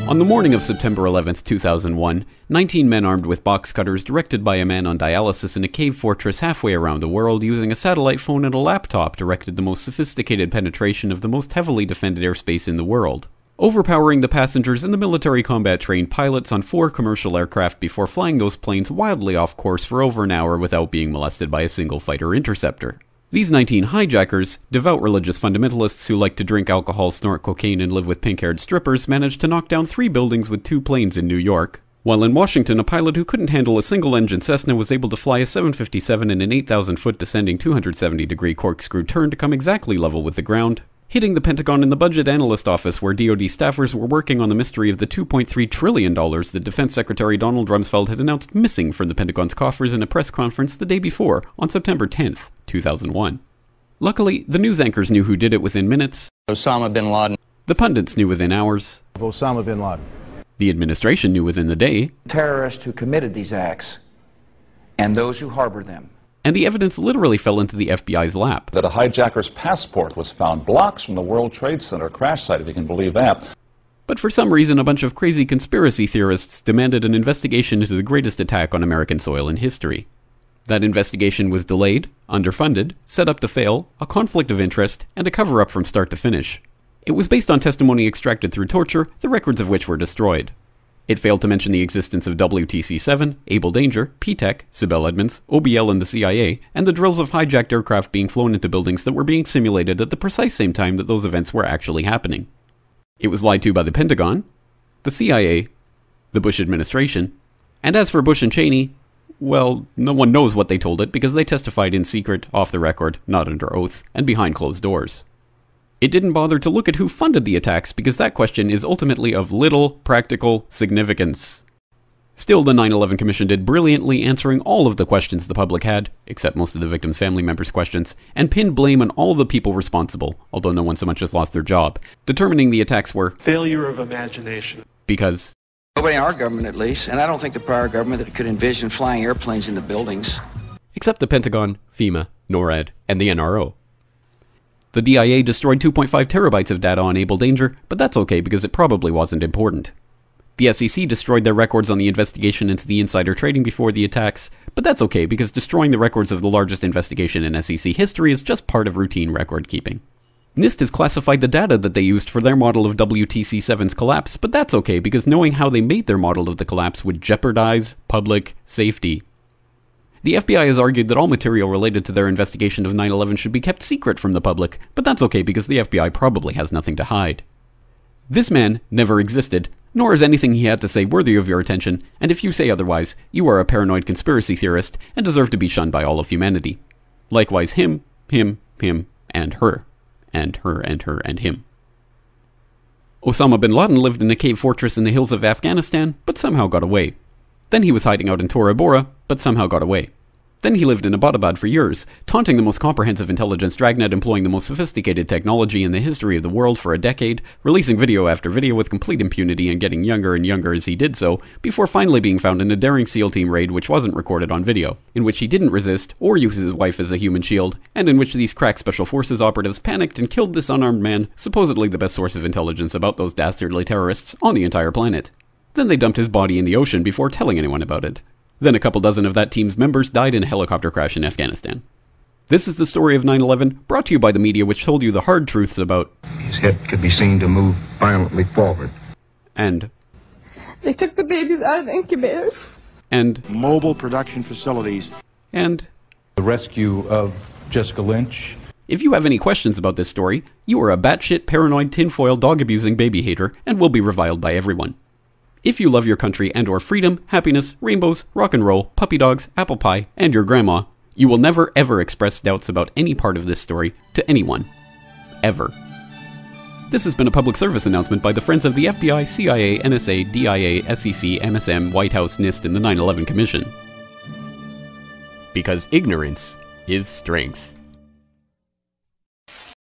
On the morning of September 11, 2001, 19 men armed with box cutters directed by a man on dialysis in a cave fortress halfway around the world using a satellite phone and a laptop directed the most sophisticated penetration of the most heavily defended airspace in the world, overpowering the passengers and the military combat-trained pilots on 4 commercial aircraft before flying those planes wildly off course for over an hour without being molested by a single fighter interceptor. These 19 hijackers, devout religious fundamentalists who like to drink alcohol, snort cocaine, and live with pink-haired strippers, managed to knock down 3 buildings with 2 planes in New York, while in Washington, a pilot who couldn't handle a single-engine Cessna was able to fly a 757 in an 8,000-foot descending 270-degree corkscrew turn to come exactly level with the ground, hitting the Pentagon in the budget analyst office where DoD staffers were working on the mystery of the $2.3 trillion that Defense Secretary Donald Rumsfeld had announced missing from the Pentagon's coffers in a press conference the day before, on September 10th, 2001. Luckily, the news anchors knew who did it within minutes. Osama bin Laden. The pundits knew within hours. Osama bin Laden. The administration knew within the day. Terrorists who committed these acts and those who harbor them. And the evidence literally fell into the FBI's lap. That a hijacker's passport was found blocks from the World Trade Center crash site, if you can believe that. But for some reason, a bunch of crazy conspiracy theorists demanded an investigation into the greatest attack on American soil in history. That investigation was delayed, underfunded, set up to fail, a conflict of interest, and a cover-up from start to finish. It was based on testimony extracted through torture, the records of which were destroyed. It failed to mention the existence of WTC-7, Able Danger, P-TECH, Sibel Edmonds, OBL and the CIA, and the drills of hijacked aircraft being flown into buildings that were being simulated at the precise same time that those events were actually happening. It was lied to by the Pentagon, the CIA, the Bush administration, and as for Bush and Cheney, well, no one knows what they told it because they testified in secret, off the record, not under oath, and behind closed doors. It didn't bother to look at who funded the attacks because that question is ultimately of little practical significance. Still, the 9/11 Commission did brilliantly answering all of the questions the public had, except most of the victims' family members' questions, and pinned blame on all the people responsible, although no one so much as lost their job, determining the attacks were failure of imagination. Because nobody in our government, at least, and I don't think the prior government that could envision flying airplanes into buildings. Except the Pentagon, FEMA, NORAD, and the NRO. The DIA destroyed 2.5 terabytes of data on Able Danger, but that's okay because it probably wasn't important. The SEC destroyed their records on the investigation into the insider trading before the attacks, but that's okay because destroying the records of the largest investigation in SEC history is just part of routine record keeping. NIST has classified the data that they used for their model of WTC-7's collapse, but that's okay because knowing how they made their model of the collapse would jeopardize public safety. The FBI has argued that all material related to their investigation of 9/11 should be kept secret from the public, but that's okay because the FBI probably has nothing to hide. This man never existed, nor is anything he had to say worthy of your attention, and if you say otherwise, you are a paranoid conspiracy theorist and deserve to be shunned by all of humanity. Likewise him, and her, and her, and her, and him. Osama bin Laden lived in a cave fortress in the hills of Afghanistan, but somehow got away. Then he was hiding out in Tora Bora, but somehow got away. Then he lived in Abbottabad for years, taunting the most comprehensive intelligence dragnet employing the most sophisticated technology in the history of the world for a decade, releasing video after video with complete impunity and getting younger and younger as he did so, before finally being found in a daring SEAL team raid which wasn't recorded on video, in which he didn't resist or use his wife as a human shield, and in which these crack special forces operatives panicked and killed this unarmed man, supposedly the best source of intelligence about those dastardly terrorists on the entire planet. Then they dumped his body in the ocean before telling anyone about it. Then a couple dozen of that team's members died in a helicopter crash in Afghanistan. This is the story of 9/11, brought to you by the media which told you the hard truths about his head could be seen to move violently forward. And they took the babies out of the incubators. And mobile production facilities. And the rescue of Jessica Lynch. If you have any questions about this story, you are a batshit paranoid tinfoil dog-abusing baby hater and will be reviled by everyone. If you love your country and or freedom, happiness, rainbows, rock and roll, puppy dogs, apple pie, and your grandma, you will never ever express doubts about any part of this story to anyone. Ever. This has been a public service announcement by the Friends of the FBI, CIA, NSA, DIA, SEC, MSM, White House, NIST, and the 9/11 Commission. Because ignorance is strength.